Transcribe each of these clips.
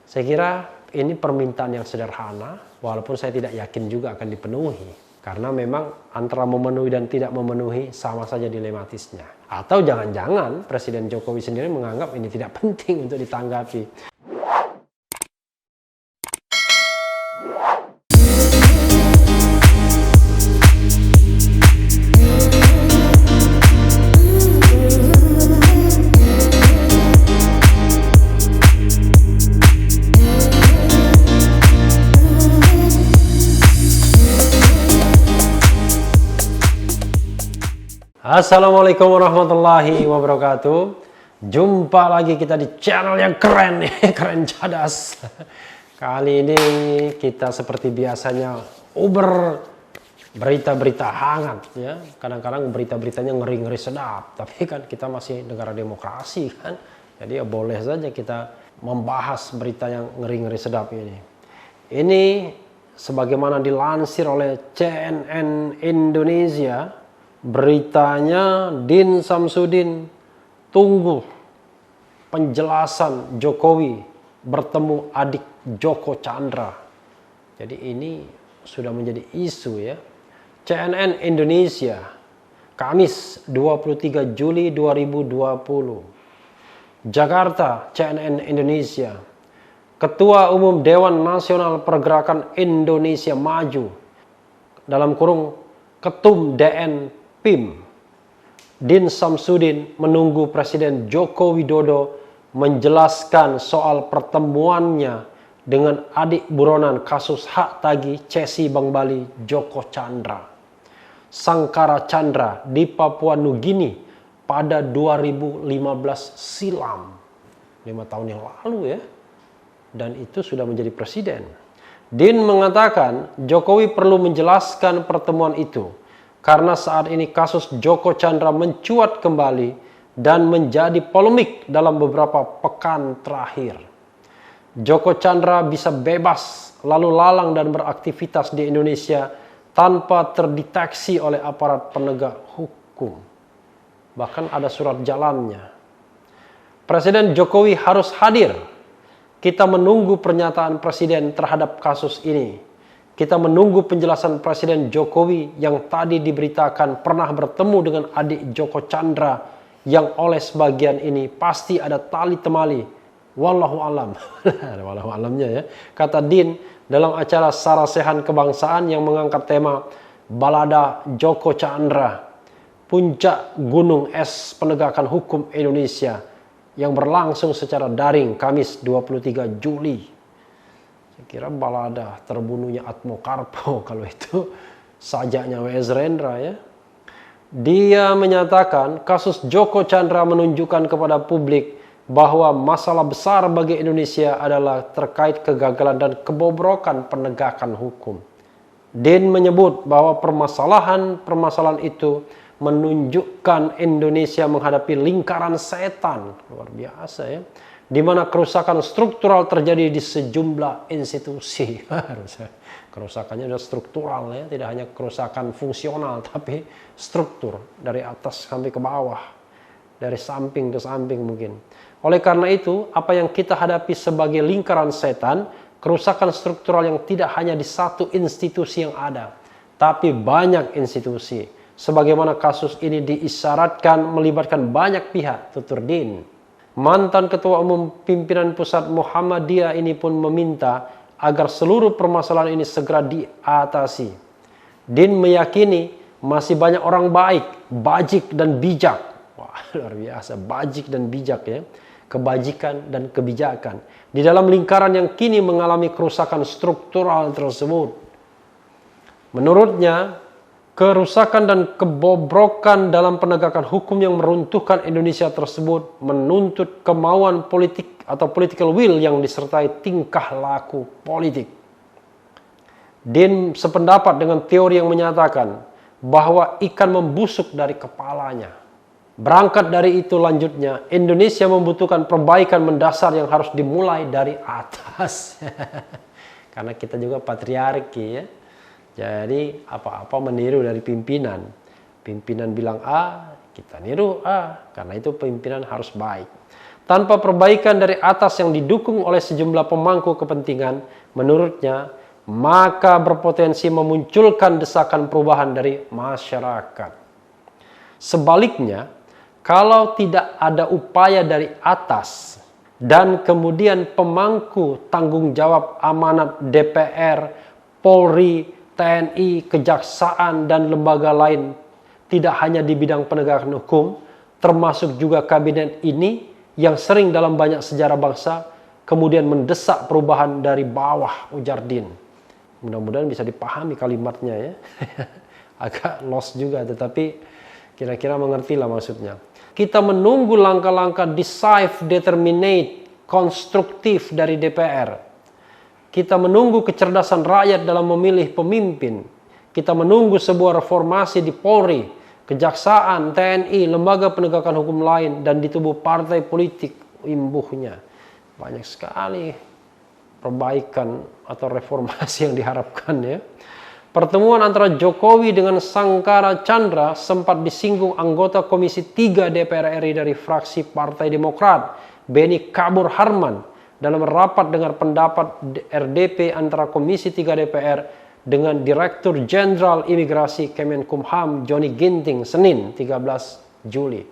Saya kira ini permintaan yang sederhana, walaupun saya tidak yakin juga akan dipenuhi. Karena memang antara memenuhi dan tidak memenuhi sama saja dilematisnya. Atau jangan-jangan Presiden Jokowi sendiri menganggap ini tidak penting untuk ditanggapi. Assalamualaikum warahmatullahi wabarakatuh. Jumpa lagi kita di channel yang keren nih, keren cadas. Kali ini kita seperti biasanya uber berita-berita hangat ya. Kadang-kadang berita-beritanya ngeri-ngeri sedap, tapi kan kita masih negara demokrasi kan. Jadi ya boleh saja kita membahas berita yang ngeri-ngeri sedap ini. Ini sebagaimana dilansir oleh CNN Indonesia. Beritanya, Din Samsudin tunggu penjelasan Jokowi bertemu adik Joko Chandra. Jadi ini sudah menjadi isu ya. CNN Indonesia, Kamis 23 Juli 2020. Jakarta, CNN Indonesia. Ketua Umum Dewan Nasional Pergerakan Indonesia Maju, dalam kurung Ketum DN PIM, Din Samsudin menunggu Presiden Joko Widodo menjelaskan soal pertemuannya dengan adik buronan kasus hak tagih Cesi Bank Bali Joko Chandra, Sangkara Chandra di Papua Nugini pada 2015 silam, 5 tahun yang lalu ya, dan itu sudah menjadi presiden. Din mengatakan Jokowi perlu menjelaskan pertemuan itu karena saat ini kasus Joko Chandra mencuat kembali dan menjadi polemik dalam beberapa pekan terakhir. Joko Chandra bisa bebas lalu lalang dan beraktivitas di Indonesia tanpa terdeteksi oleh aparat penegak hukum. Bahkan ada surat jalannya. Presiden Jokowi harus hadir. Kita menunggu pernyataan Presiden terhadap kasus ini. Kita menunggu penjelasan Presiden Jokowi yang tadi diberitakan pernah bertemu dengan adik Joko Chandra yang oleh sebagian ini pasti ada tali temali. Wallahu alam. Wallahu alamnya ya. Kata Din dalam acara Sarasehan Kebangsaan yang mengangkat tema Balada Joko Chandra, Puncak Gunung Es Penegakan Hukum Indonesia yang berlangsung secara daring Kamis 23 Juli. Saya kira balada terbunuhnya Atmo Karpo kalau itu sajaknya W.S. Rendra ya. Dia menyatakan kasus Joko Chandra menunjukkan kepada publik bahwa masalah besar bagi Indonesia adalah terkait kegagalan dan kebobrokan penegakan hukum. Din menyebut bahwa permasalahan itu menunjukkan Indonesia menghadapi lingkaran setan. Luar biasa ya. Di mana kerusakan struktural terjadi di sejumlah institusi. Kerusakannya sudah struktural ya, tidak hanya kerusakan fungsional tapi struktur dari atas sampai ke bawah, dari samping ke samping mungkin. Oleh karena itu, apa yang kita hadapi sebagai lingkaran setan, kerusakan struktural yang tidak hanya di satu institusi yang ada, tapi banyak institusi. Sebagaimana kasus ini diisyaratkan melibatkan banyak pihak, tutur Din. Mantan Ketua Umum Pimpinan Pusat Muhammadiyah ini pun meminta agar seluruh permasalahan ini segera diatasi. Din meyakini masih banyak orang baik, bajik dan bijak. Wah, luar biasa, bajik dan bijak ya. Kebajikan dan kebijakan di dalam lingkaran yang kini mengalami kerusakan struktural tersebut. Menurutnya, kerusakan dan kebobrokan dalam penegakan hukum yang meruntuhkan Indonesia tersebut menuntut kemauan politik atau political will yang disertai tingkah laku politik. Din sependapat dengan teori yang menyatakan bahwa ikan membusuk dari kepalanya. Berangkat dari itu lanjutnya, Indonesia membutuhkan perbaikan mendasar yang harus dimulai dari atas. Karena kita juga patriarki ya. Jadi apa-apa meniru dari pimpinan. Pimpinan bilang A, kita niru A. Karena itu pimpinan harus baik. Tanpa perbaikan dari atas yang didukung oleh sejumlah pemangku kepentingan, menurutnya, maka berpotensi memunculkan desakan perubahan dari masyarakat. Sebaliknya, kalau tidak ada upaya dari atas dan kemudian pemangku tanggung jawab amanat DPR, Polri, TNI, Kejaksaan, dan lembaga lain tidak hanya di bidang penegakan hukum, termasuk juga kabinet ini yang sering dalam banyak sejarah bangsa kemudian mendesak perubahan dari bawah, ujar Din. Mudah-mudahan bisa dipahami kalimatnya ya. Agak lost juga, tetapi kira-kira mengertilah maksudnya. Kita menunggu langkah-langkah decisive, determinate, konstruktif dari DPR. Kita menunggu kecerdasan rakyat dalam memilih pemimpin. Kita menunggu sebuah reformasi di Polri, Kejaksaan, TNI, lembaga penegakan hukum lain, dan di tubuh partai politik imbuhnya. Banyak sekali perbaikan atau reformasi yang diharapkan ya. Pertemuan antara Jokowi dengan Sangkara Chandra sempat disinggung anggota Komisi 3 DPR RI dari fraksi Partai Demokrat, Beni Kabur Harman, dalam rapat dengar pendapat RDP antara Komisi 3 DPR dengan Direktur Jenderal Imigrasi Kemenkumham Johnny Ginting Senin 13 Juli.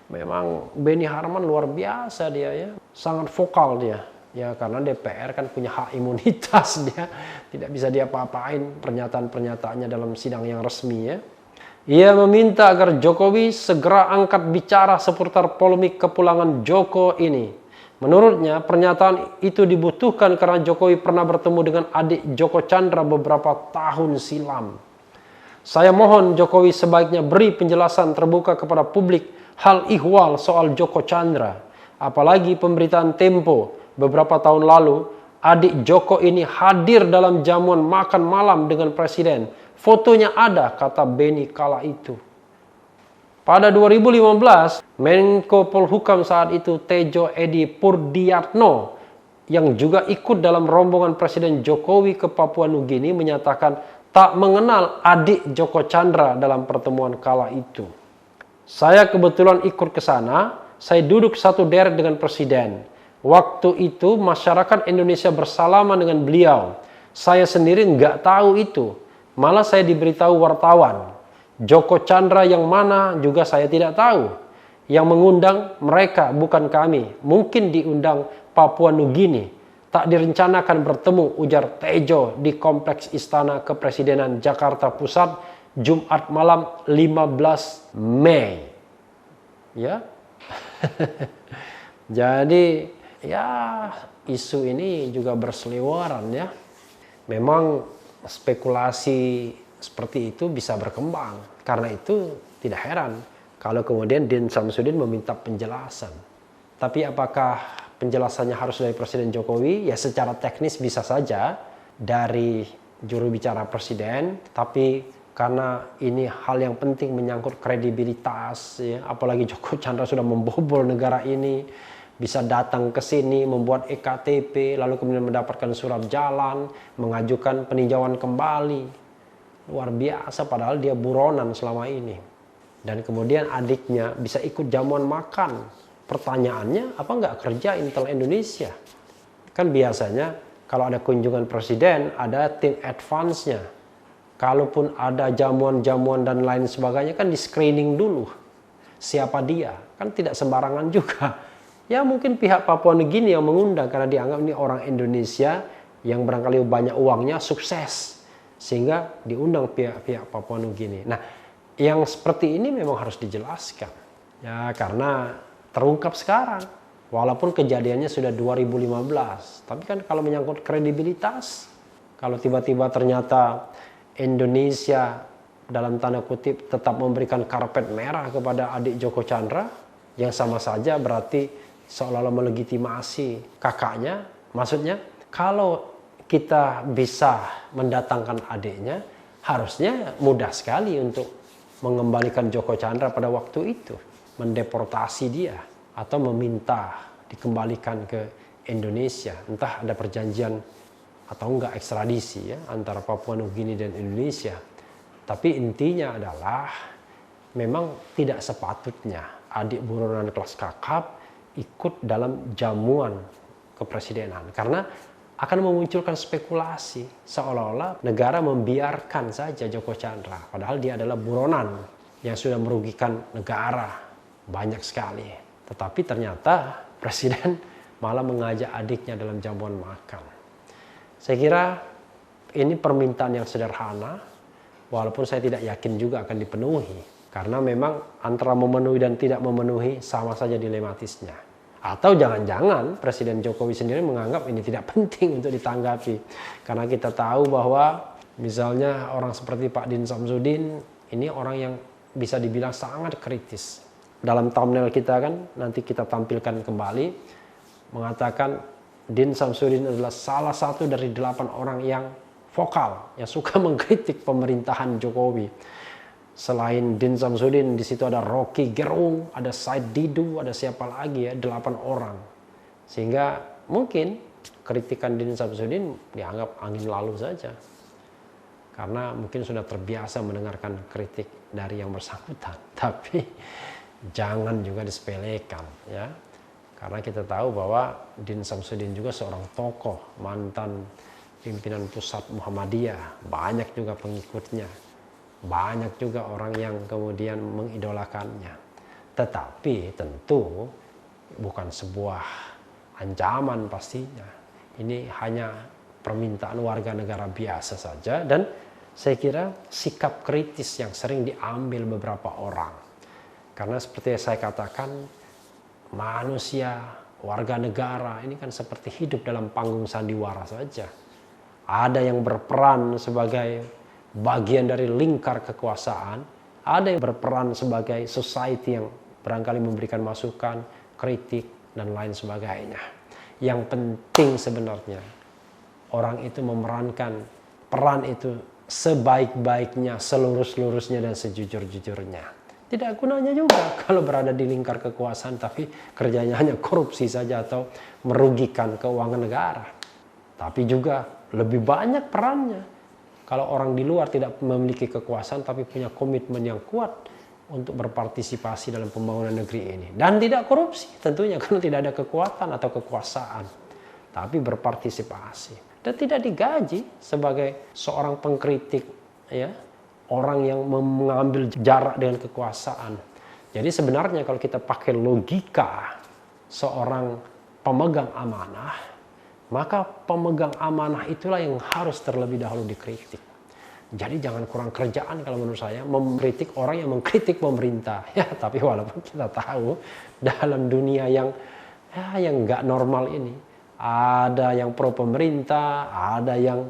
Memang Beni Harman luar biasa dia ya, sangat vokal dia. Ya karena DPR kan punya hak imunitas, dia tidak bisa diapa-apain pernyataan-pernyataannya dalam sidang yang resmi ya. Ia meminta agar Jokowi segera angkat bicara seputar polemik kepulangan Joko ini. Menurutnya, pernyataan itu dibutuhkan karena Jokowi pernah bertemu dengan adik Joko Chandra beberapa tahun silam. Saya mohon Jokowi sebaiknya beri penjelasan terbuka kepada publik hal ihwal soal Joko Chandra. Apalagi pemberitaan Tempo beberapa tahun lalu, adik Joko ini hadir dalam jamuan makan malam dengan Presiden. Fotonya ada, kata Beni kala itu. Pada 2015, Menko Polhukam saat itu Tejo Edi Purdiatno yang juga ikut dalam rombongan Presiden Jokowi ke Papua Nugini menyatakan tak mengenal adik Joko Chandra dalam pertemuan kala itu. Saya kebetulan ikut ke sana, saya duduk satu deret dengan Presiden. Waktu itu masyarakat Indonesia bersalaman dengan beliau. Saya sendiri nggak tahu itu, malah saya diberitahu wartawan. Joko Chandra yang mana juga saya tidak tahu. Yang mengundang mereka bukan kami. Mungkin diundang Papua Nugini. Tak direncanakan bertemu, ujar Tejo di Kompleks Istana Kepresidenan Jakarta Pusat Jumat malam 15 Mei. Ya. Jadi ya isu ini juga berseliweran ya. Memang spekulasi seperti itu bisa berkembang. Karena itu tidak heran kalau kemudian Din Samsudin meminta penjelasan. Tapi apakah penjelasannya harus dari Presiden Jokowi? Ya secara teknis bisa saja dari juru bicara Presiden. Tapi karena ini hal yang penting menyangkut kredibilitas, ya, apalagi Joko Chandra sudah membobol negara ini, bisa datang ke sini, membuat EKTP, lalu kemudian mendapatkan surat jalan, mengajukan peninjauan kembali. Luar biasa, padahal dia buronan selama ini. Dan kemudian adiknya bisa ikut jamuan makan. Pertanyaannya, apa nggak kerja Intel Indonesia? Kan biasanya kalau ada kunjungan presiden, ada tim advance-nya. Kalaupun ada jamuan-jamuan dan lain sebagainya, kan di screening dulu. Siapa dia? Kan tidak sembarangan juga. Ya mungkin pihak Papua Nugini yang mengundang karena dianggap ini orang Indonesia yang barangkali banyak uangnya, sukses. Sehingga diundang pihak-pihak Papua Nugini. Nah, yang seperti ini memang harus dijelaskan. Ya, karena terungkap sekarang. Walaupun kejadiannya sudah 2015. Tapi kan kalau menyangkut kredibilitas, kalau tiba-tiba ternyata Indonesia dalam tanda kutip tetap memberikan karpet merah kepada adik Joko Chandra, yang sama saja berarti seolah-olah melegitimasi kakaknya. Maksudnya, kalau kita bisa mendatangkan adiknya, harusnya mudah sekali untuk mengembalikan Joko Chandra pada waktu itu, mendeportasi dia atau meminta dikembalikan ke Indonesia. Entah ada perjanjian atau enggak ekstradisi ya antara Papua Nugini dan Indonesia. Tapi intinya adalah memang tidak sepatutnya adik buronan kelas kakap ikut dalam jamuan kepresidenan, karena akan memunculkan spekulasi seolah-olah negara membiarkan saja Joko Chandra, padahal dia adalah buronan yang sudah merugikan negara banyak sekali. Tetapi ternyata presiden malah mengajak adiknya dalam jamuan makan. Saya kira ini permintaan yang sederhana, walaupun saya tidak yakin juga akan dipenuhi. Karena memang antara memenuhi dan tidak memenuhi sama saja dilematisnya. Atau jangan-jangan Presiden Jokowi sendiri menganggap ini tidak penting untuk ditanggapi. Karena kita tahu bahwa misalnya orang seperti Pak Din Samsudin ini orang yang bisa dibilang sangat kritis. Dalam thumbnail kita kan nanti kita tampilkan kembali mengatakan Din Samsudin adalah salah satu dari 8 orang yang vokal yang suka mengkritik pemerintahan Jokowi. Selain Din Samsudin, di situ ada Rocky Gerung, ada Said Didu, ada siapa lagi ya, 8 orang. Sehingga mungkin kritikan Din Samsudin dianggap angin lalu saja. Karena mungkin sudah terbiasa mendengarkan kritik dari yang bersangkutan. Tapi jangan juga disepelekan ya. Karena kita tahu bahwa Din Samsudin juga seorang tokoh, mantan pimpinan pusat Muhammadiyah, banyak juga pengikutnya. Banyak juga orang yang kemudian mengidolakannya. Tetapi tentu bukan sebuah ancaman pastinya. Ini hanya permintaan warga negara biasa saja. Dan saya kira sikap kritis yang sering diambil beberapa orang. Karena seperti yang saya katakan, manusia, warga negara ini kan seperti hidup dalam panggung sandiwara saja. Ada yang berperan sebagai bagian dari lingkar kekuasaan, ada yang berperan sebagai society yang barangkali memberikan masukan, kritik, dan lain sebagainya. Yang penting sebenarnya, orang itu memerankan peran itu sebaik-baiknya, selurus-lurusnya, dan sejujur-jujurnya. Tidak gunanya juga kalau berada di lingkar kekuasaan, tapi kerjanya hanya korupsi saja atau merugikan keuangan negara. Tapi juga lebih banyak perannya. Kalau orang di luar tidak memiliki kekuasaan tapi punya komitmen yang kuat untuk berpartisipasi dalam pembangunan negeri ini. Dan tidak korupsi tentunya karena tidak ada kekuatan atau kekuasaan. Tapi berpartisipasi. Dan tidak digaji sebagai seorang pengkritik. Ya, orang yang mengambil jarak dengan kekuasaan. Jadi sebenarnya kalau kita pakai logika seorang pemegang amanah, maka pemegang amanah itulah yang harus terlebih dahulu dikritik. Jadi jangan kurang kerjaan kalau menurut saya mengkritik orang yang mengkritik pemerintah. Ya, tapi walaupun kita tahu dalam dunia yang nggak normal ini, ada yang pro pemerintah, ada yang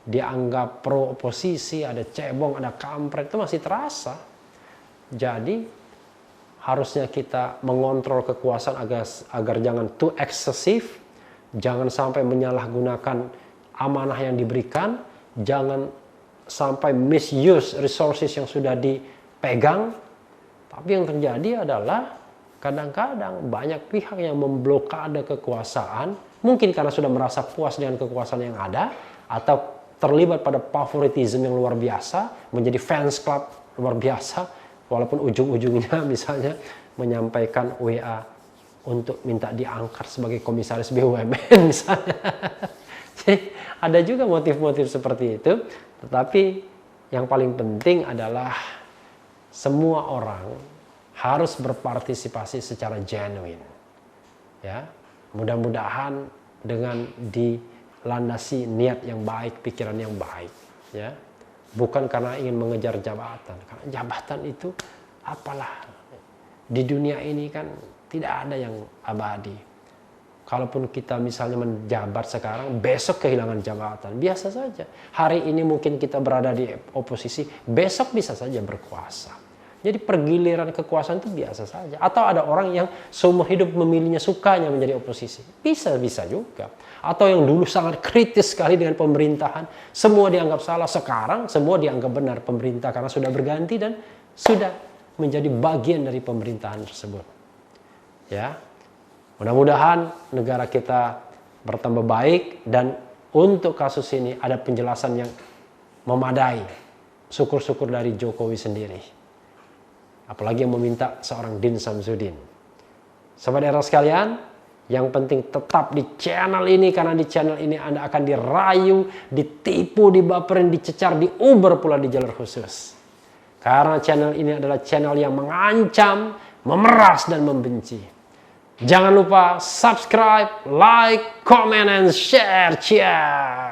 dianggap pro oposisi, ada cebong, ada kampret, itu masih terasa. Jadi harusnya kita mengontrol kekuasaan agar jangan too eksesif. Jangan sampai menyalahgunakan amanah yang diberikan. Jangan sampai misuse resources yang sudah dipegang. Tapi yang terjadi adalah kadang-kadang banyak pihak yang memblokade kekuasaan. Mungkin karena sudah merasa puas dengan kekuasaan yang ada. Atau terlibat pada favoritism yang luar biasa. Menjadi fans club luar biasa. Walaupun ujung-ujungnya misalnya menyampaikan WA untuk minta diangkat sebagai komisaris BUMN misalnya. Jadi ada juga motif-motif seperti itu. Tetapi yang paling penting adalah semua orang harus berpartisipasi secara genuine. Ya, mudah-mudahan dengan dilandasi niat yang baik, pikiran yang baik. Ya, bukan karena ingin mengejar jabatan. Karena jabatan itu apalah di dunia ini kan tidak ada yang abadi. Kalaupun kita misalnya menjabat sekarang, besok kehilangan jabatan. Biasa saja. Hari ini mungkin kita berada di oposisi, besok bisa saja berkuasa. Jadi pergiliran kekuasaan itu biasa saja. Atau ada orang yang seumur hidup memilihnya sukanya menjadi oposisi. Bisa juga. Atau yang dulu sangat kritis sekali dengan pemerintahan, semua dianggap salah. Sekarang semua dianggap benar pemerintah karena sudah berganti dan sudah menjadi bagian dari pemerintahan tersebut. Ya, mudah-mudahan negara kita bertambah baik dan untuk kasus ini ada penjelasan yang memadai. Syukur-syukur dari Jokowi sendiri. Apalagi yang meminta seorang Din Samsudin. Sahabat era sekalian, yang penting tetap di channel ini, karena di channel ini Anda akan dirayu, ditipu, dibaperin, dicecar, diuber pula di jalur khusus. Karena channel ini adalah channel yang mengancam, memeras, dan membenci. Jangan lupa subscribe, like, comment, and share. Cheers!